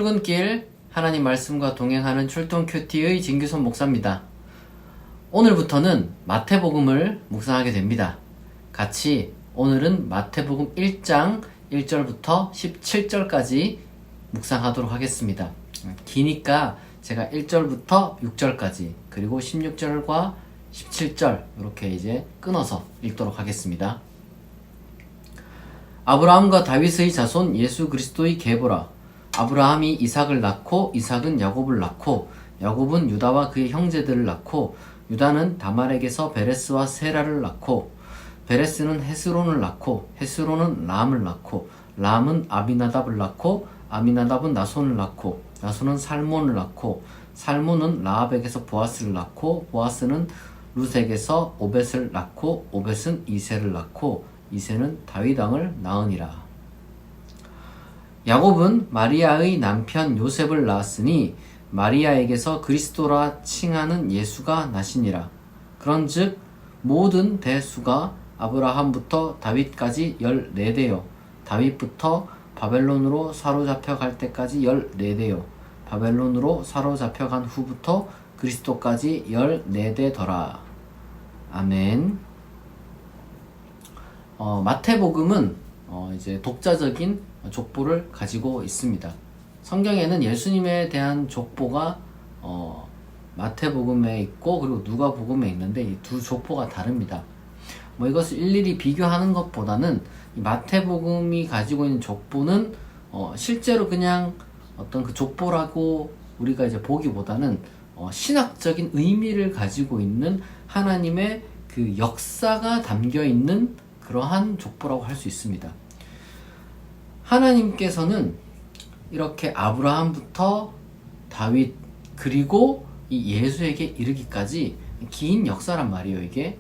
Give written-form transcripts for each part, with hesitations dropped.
출근길 하나님 말씀과 동행하는 출동 큐티의 진규선 목사입니다. 오늘부터는 마태복음을 묵상하게 됩니다. 같이 오늘은 마태복음 1장 1절부터 17절까지 묵상하도록 하겠습니다. 기니까 제가 1절부터 6절까지 그리고 16절과 17절 이렇게 이제 끊어서 읽도록 하겠습니다. 아브라함과 다윗의 자손 예수 그리스도의 계보라. 아브라함이 이삭을 낳고 이삭은 야곱을 낳고 야곱은 유다와 그의 형제들을 낳고 유다는 다말에게서 베레스와 세라를 낳고 베레스는 헤스론을 낳고 헤스론은 람을 낳고 람은 아비나답을 낳고 아미나답은 나손을 낳고 나손은 살몬을 낳고 살몬은 라합에게서 보아스를 낳고 보아스는 룻에게서 오벳을 낳고 오벳은 이새를 낳고 이새는 다윗 왕을 낳으니라. 야곱은 마리아의 남편 요셉을 낳았으니 마리아에게서 그리스도라 칭하는 예수가 나시니라. 그런즉 모든 대수가 아브라함부터 다윗까지 14대요 다윗부터 바벨론으로 사로잡혀 갈 때까지 14대요 바벨론으로 사로잡혀 간 후부터 그리스도까지 14대더라. 아멘. 마태복음은 이제 독자적인 족보를 가지고 있습니다. 성경에는 예수님에 대한 족보가 마태복음에 있고 그리고 누가복음에 있는데 이 두 족보가 다릅니다. 이것을 일일이 비교하는 것보다는 마태복음이 가지고 있는 족보는 실제로 그냥 어떤 그 족보라고 우리가 이제 보기보다는 신학적인 의미를 가지고 있는 하나님의 그 역사가 담겨 있는 그러한 족보라고 할 수 있습니다. 하나님께서는 이렇게 아브라함부터 다윗 그리고 이 예수에게 이르기까지 긴 역사란 말이에요. 이게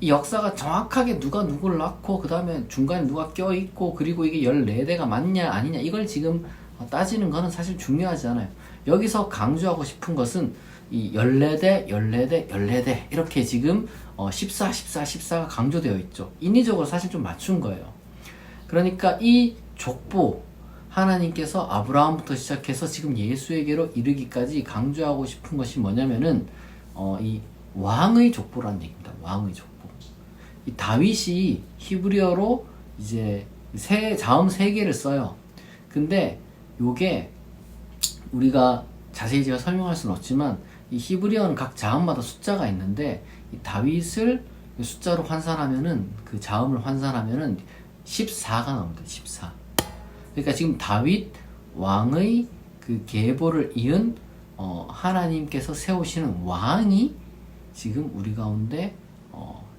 이 역사가 정확하게 누가 누구를 낳고 그 다음에 중간에 누가 껴있고 그리고 이게 14대가 맞냐 아니냐 이걸 지금 따지는 거는 사실 중요하지 않아요. 여기서 강조하고 싶은 것은 이 14대 14대 14대 이렇게 지금 14 14 14가 강조되어 있죠. 인위적으로 사실 좀 맞춘 거예요. 그러니까 이 족보 하나님께서 아브라함부터 시작해서 지금 예수에게로 이르기까지 강조하고 싶은 것이 뭐냐면은 이 왕의 족보라는 얘기입니다. 왕의 족보. 이 다윗이 히브리어로 이제 자음 3개를 써요. 근데 요게 우리가 자세히 제가 설명할 수는 없지만 이 히브리어는 각 자음마다 숫자가 있는데 이 다윗을 숫자로 환산하면은 그 자음을 환산하면은 14가 나옵니다. 14. 그러니까 지금 다윗 왕의 그 계보를 이은 하나님께서 세우시는 왕이 지금 우리 가운데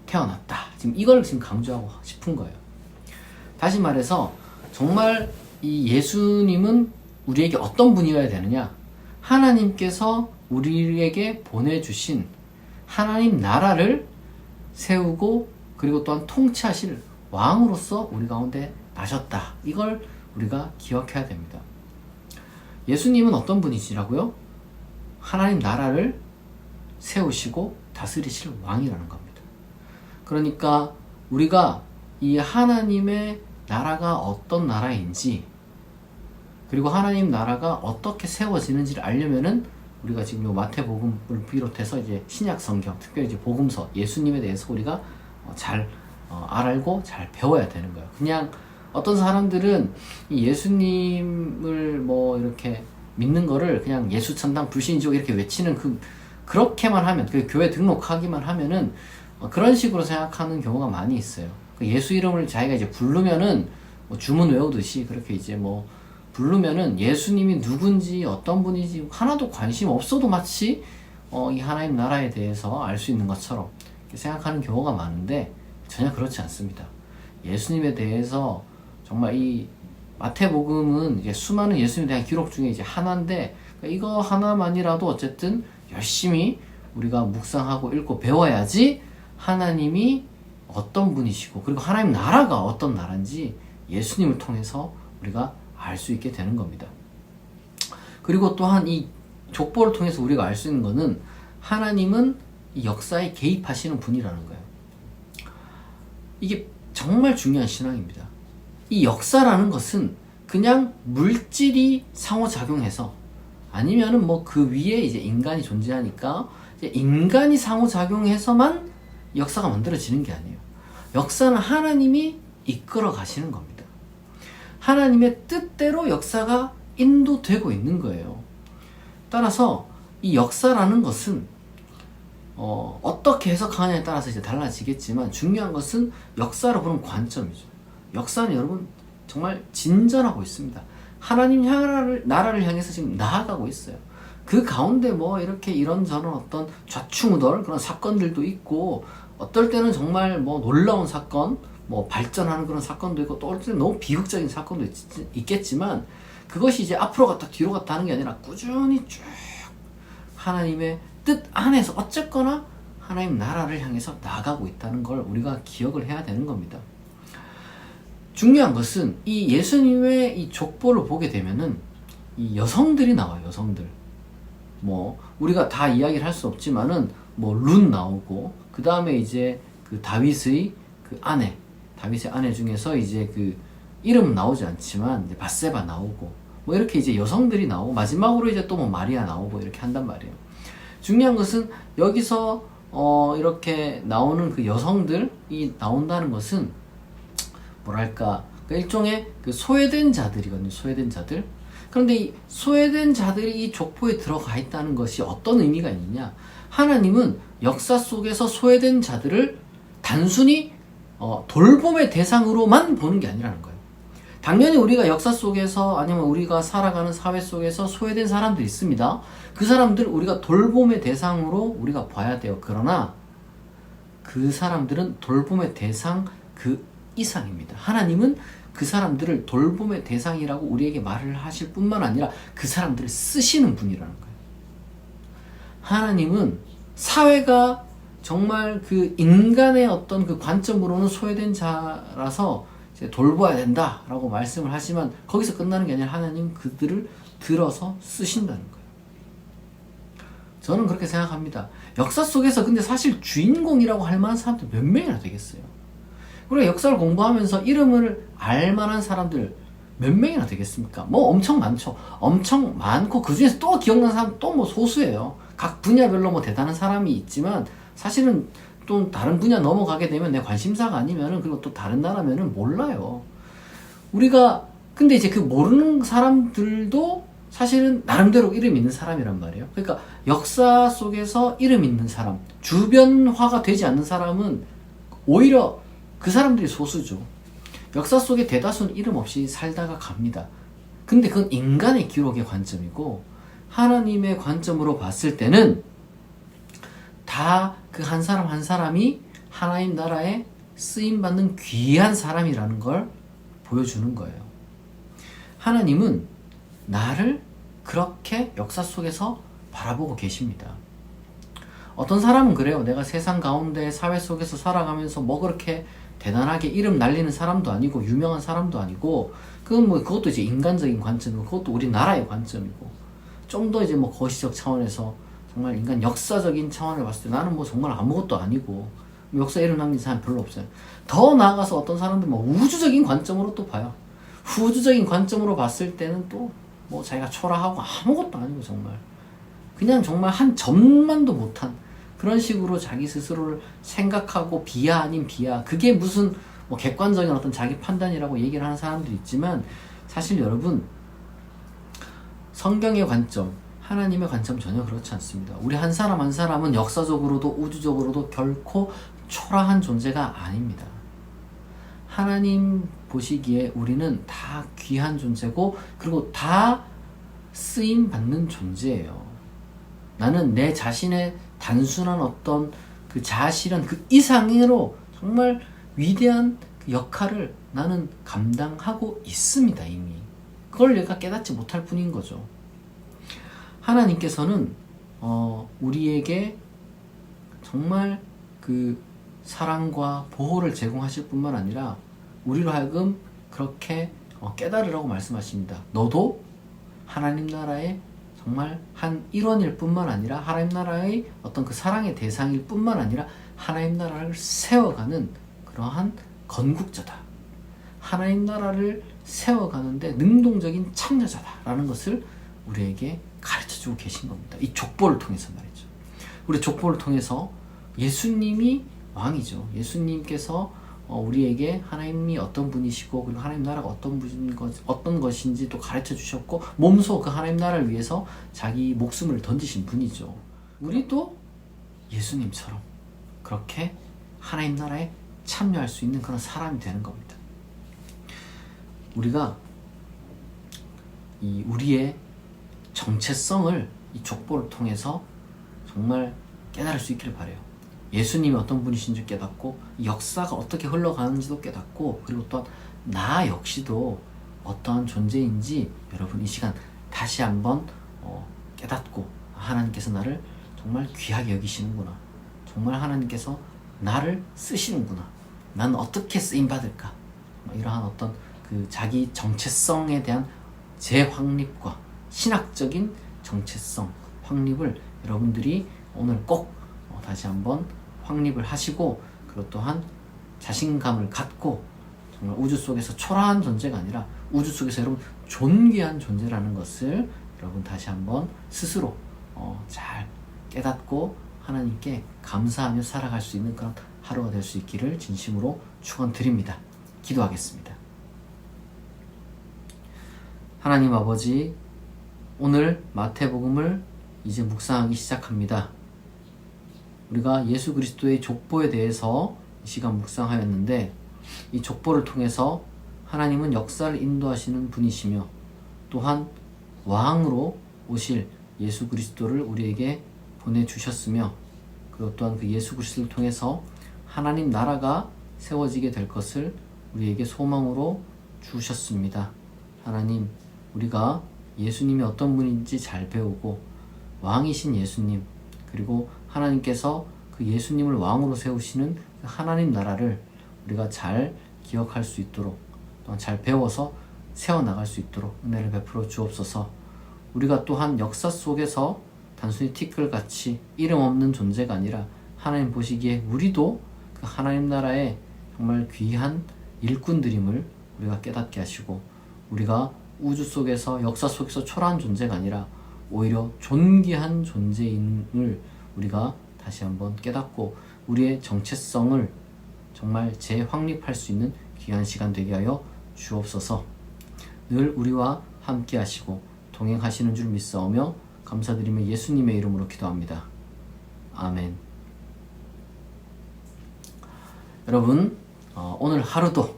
태어났다. 지금 이걸 지금 강조하고 싶은 거예요. 다시 말해서 정말 이 예수님은 우리에게 어떤 분이어야 되느냐? 하나님께서 우리에게 보내주신 하나님 나라를 세우고 그리고 또한 통치하실 왕으로서 우리 가운데 나셨다. 이걸 우리가 기억해야 됩니다. 예수님은 어떤 분이시라고요? 하나님 나라를 세우시고 다스리실 왕이라는 겁니다. 그러니까 우리가 이 하나님의 나라가 어떤 나라인지 그리고 하나님 나라가 어떻게 세워지는지를 알려면은 우리가 지금 요 마태복음을 비롯해서 이제 신약 성경, 특별히 이제 복음서, 예수님에 대해서 우리가 잘 알고 잘 배워야 되는 거예요. 그냥 어떤 사람들은 이 예수님을 뭐 이렇게 믿는 거를 그냥 예수천당 불신지옥 이렇게 외치는 그렇게만 하면 그 교회 등록하기만 하면은 그런 식으로 생각하는 경우가 많이 있어요. 예수 이름을 자기가 이제 부르면은 뭐 주문 외우듯이 그렇게 이제 뭐 부르면은 예수님이 누군지 어떤 분인지 하나도 관심 없어도 마치 이 하나님 나라에 대해서 알 수 있는 것처럼 생각하는 경우가 많은데 전혀 그렇지 않습니다. 예수님에 대해서 정말 이 마태복음은 이제 수많은 예수님에 대한 기록 중에 이제 하나인데 이거 하나만이라도 어쨌든 열심히 우리가 묵상하고 읽고 배워야지 하나님이 어떤 분이시고 그리고 하나님 나라가 어떤 나라인지 예수님을 통해서 우리가 알 수 있게 되는 겁니다. 그리고 또한 이 족보를 통해서 우리가 알 수 있는 것은 하나님은 이 역사에 개입하시는 분이라는 거예요. 이게 정말 중요한 신앙입니다. 이 역사라는 것은 그냥 물질이 상호작용해서 아니면은 뭐 그 위에 이제 인간이 존재하니까 이제 인간이 상호작용해서만 역사가 만들어지는 게 아니에요. 역사는 하나님이 이끌어 가시는 겁니다. 하나님의 뜻대로 역사가 인도되고 있는 거예요. 따라서 이 역사라는 것은 어떻게 해석하느냐에 따라서 이제 달라지겠지만 중요한 것은 역사로 보는 관점이죠. 역사는 여러분 정말 진전하고 있습니다. 하나님 나라를 향해서 지금 나아가고 있어요. 그 가운데 뭐 이렇게 이런저런 어떤 좌충우돌 그런 사건들도 있고 어떨 때는 정말 뭐 놀라운 사건, 뭐 발전하는 그런 사건도 있고 또 어떨 때는 너무 비극적인 사건도 있겠지만 그것이 이제 앞으로 갔다 뒤로 갔다 하는 게 아니라 꾸준히 쭉 하나님의 뜻 안에서 어쨌거나 하나님 나라를 향해서 나가고 있다는 걸 우리가 기억을 해야 되는 겁니다. 중요한 것은 이 예수님의 이 족보를 보게 되면은 이 여성들이 나와요. 여성들. 뭐 우리가 다 이야기를 할 수 없지만은 뭐 룻 나오고 그 다음에 이제 그 다윗의 아내 중에서 이제 그 이름은 나오지 않지만 이제 밧세바 나오고 뭐 이렇게 이제 여성들이 나오고 마지막으로 이제 또 뭐 마리아 나오고 이렇게 한단 말이에요. 중요한 것은 여기서 이렇게 나오는 그 여성들이 나온다는 것은 뭐랄까 일종의 그 소외된 자들이거든요. 소외된 자들. 그런데 이 소외된 자들이 이 족보에 들어가 있다는 것이 어떤 의미가 있느냐? 하나님은 역사 속에서 소외된 자들을 단순히 돌봄의 대상으로만 보는 게 아니라는 거예요. 당연히 우리가 역사 속에서 아니면 우리가 살아가는 사회 속에서 소외된 사람들이 있습니다. 그 사람들 우리가 돌봄의 대상으로 우리가 봐야 돼요. 그러나 그 사람들은 돌봄의 대상 그 이상입니다. 하나님은 그 사람들을 돌봄의 대상이라고 우리에게 말을 하실 뿐만 아니라 그 사람들을 쓰시는 분이라는 거예요. 하나님은 사회가 정말 그 인간의 어떤 그 관점으로는 소외된 자라서 이제 돌봐야 된다라고 말씀을 하지만 거기서 끝나는 게 아니라 하나님 그들을 들어서 쓰신다는 거예요. 저는 그렇게 생각합니다. 역사 속에서 근데 사실 주인공이라고 할 만한 사람들 몇 명이나 되겠어요. 우리가 역사를 공부하면서 이름을 알 만한 사람들 몇 명이나 되겠습니까? 뭐 엄청 많죠. 엄청 많고 그 중에서 또 기억나는 사람 또 뭐 소수예요. 각 분야별로 뭐 대단한 사람이 있지만 사실은 또 다른 분야 넘어가게 되면 내 관심사가 아니면은 그리고 또 다른 나라면은 몰라요. 우리가 근데 이제 그 모르는 사람들도 사실은 나름대로 이름 있는 사람이란 말이에요. 그러니까 역사 속에서 이름 있는 사람, 주변화가 되지 않는 사람은 오히려 그 사람들이 소수죠. 역사 속에 대다수는 이름 없이 살다가 갑니다. 근데 그건 인간의 기록의 관점이고 하나님의 관점으로 봤을 때는 다 그 한 사람 한 사람이 하나님 나라에 쓰임받는 귀한 사람이라는 걸 보여주는 거예요. 하나님은 나를 그렇게 역사 속에서 바라보고 계십니다. 어떤 사람은 그래요. 내가 세상 가운데 사회 속에서 살아가면서 뭐 그렇게 대단하게 이름 날리는 사람도 아니고 유명한 사람도 아니고 그것도 이제 인간적인 관점이고 그것도 우리나라의 관점이고 좀 더 이제 뭐 거시적 차원에서 정말 인간 역사적인 차원을 봤을 때 나는 뭐 정말 아무것도 아니고 역사 이름 남긴 사람 별로 없어요. 더 나아가서 어떤 사람들 뭐 우주적인 관점으로 또 봐요. 우주적인 관점으로 봤을 때는 또 뭐 자기가 초라하고 아무것도 아니고 그냥 정말 한 점만도 못한 그런 식으로 자기 스스로를 생각하고 비하 아닌 비하 그게 무슨 뭐 객관적인 어떤 자기 판단이라고 얘기를 하는 사람들이 있지만 사실 여러분 성경의 관점 하나님의 관점 전혀 그렇지 않습니다. 우리 한 사람 한 사람은 역사적으로도 우주적으로도 결코 초라한 존재가 아닙니다. 하나님 보시기에 우리는 다 귀한 존재고 그리고 다 쓰임받는 존재예요. 나는 내 자신의 단순한 어떤 그 자아실현 그 이상으로 정말 위대한 그 역할을 나는 감당하고 있습니다. 이미. 그걸 내가 깨닫지 못할 뿐인 거죠. 하나님께서는 우리에게 정말 그 사랑과 보호를 제공하실 뿐만 아니라 우리로 하여금 그렇게 깨달으라고 말씀하십니다. 너도 하나님 나라의 정말 한 일원일 뿐만 아니라 하나님 나라의 어떤 그 사랑의 대상일 뿐만 아니라 하나님 나라를 세워가는 그러한 건국자다. 하나님 나라를 세워가는데 능동적인 참여자다라는 것을 우리에게 가르쳐주고 계신 겁니다. 이 족보를 통해서 말이죠. 우리 족보를 통해서 예수님이 왕이죠. 예수님께서 우리에게 하나님이 어떤 분이시고 그리고 하나님 나라가 어떤 것인지 또 가르쳐 주셨고 몸소 그 하나님 나라를 위해서 자기 목숨을 던지신 분이죠. 우리도 예수님처럼 그렇게 하나님 나라에 참여할 수 있는 그런 사람이 되는 겁니다. 우리가 우리의 정체성을 이 족보를 통해서 정말 깨달을 수 있기를 바라요. 예수님이 어떤 분이신지 깨닫고 역사가 어떻게 흘러가는지도 깨닫고 그리고 또 나 역시도 어떠한 존재인지 여러분 이 시간 다시 한번 깨닫고 하나님께서 나를 정말 귀하게 여기시는구나. 정말 하나님께서 나를 쓰시는구나. 나는 어떻게 쓰임받을까. 이러한 어떤 그 자기 정체성에 대한 재확립과 신학적인 정체성 확립을 여러분들이 오늘 꼭 다시 한번 확립을 하시고 그리고 또한 자신감을 갖고 정말 우주 속에서 초라한 존재가 아니라 우주 속에서 여러분 존귀한 존재라는 것을 여러분 다시 한번 스스로 잘 깨닫고 하나님께 감사하며 살아갈 수 있는 그런 하루가 될 수 있기를 진심으로 축원드립니다. 기도하겠습니다. 하나님 아버지, 오늘 마태복음을 이제 묵상하기 시작합니다. 우리가 예수 그리스도의 족보에 대해서 이 시간 묵상하였는데 이 족보를 통해서 하나님은 역사를 인도하시는 분이시며 또한 왕으로 오실 예수 그리스도를 우리에게 보내주셨으며 그리고 또한 그 예수 그리스도를 통해서 하나님 나라가 세워지게 될 것을 우리에게 소망으로 주셨습니다. 하나님, 우리가 예수님이 어떤 분인지 잘 배우고 왕이신 예수님 그리고 하나님께서 그 예수님을 왕으로 세우시는 그 하나님 나라를 우리가 잘 기억할 수 있도록 또한 잘 배워서 세워나갈 수 있도록 은혜를 베풀어 주옵소서. 우리가 또한 역사 속에서 단순히 티끌같이 이름 없는 존재가 아니라 하나님 보시기에 우리도 그 하나님 나라의 정말 귀한 일꾼들임을 우리가 깨닫게 하시고 우리가 우주 속에서 역사 속에서 초라한 존재가 아니라 오히려 존귀한 존재임을 우리가 다시 한번 깨닫고 우리의 정체성을 정말 재확립할 수 있는 귀한 시간 되게 하여 주옵소서. 늘 우리와 함께 하시고 동행하시는 줄 믿사오며 감사드리며 예수님의 이름으로 기도합니다. 아멘. 여러분, 오늘 하루도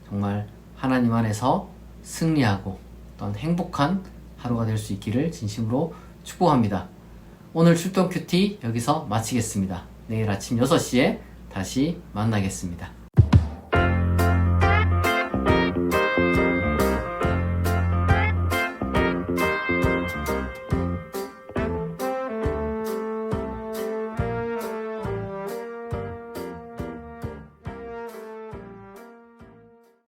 정말 하나님 안에서 승리하고 또한 행복한 하루가 될 수 있기를 진심으로 축복합니다. 오늘 출동 큐티 여기서 마치겠습니다. 내일 아침 6시에 다시 만나겠습니다.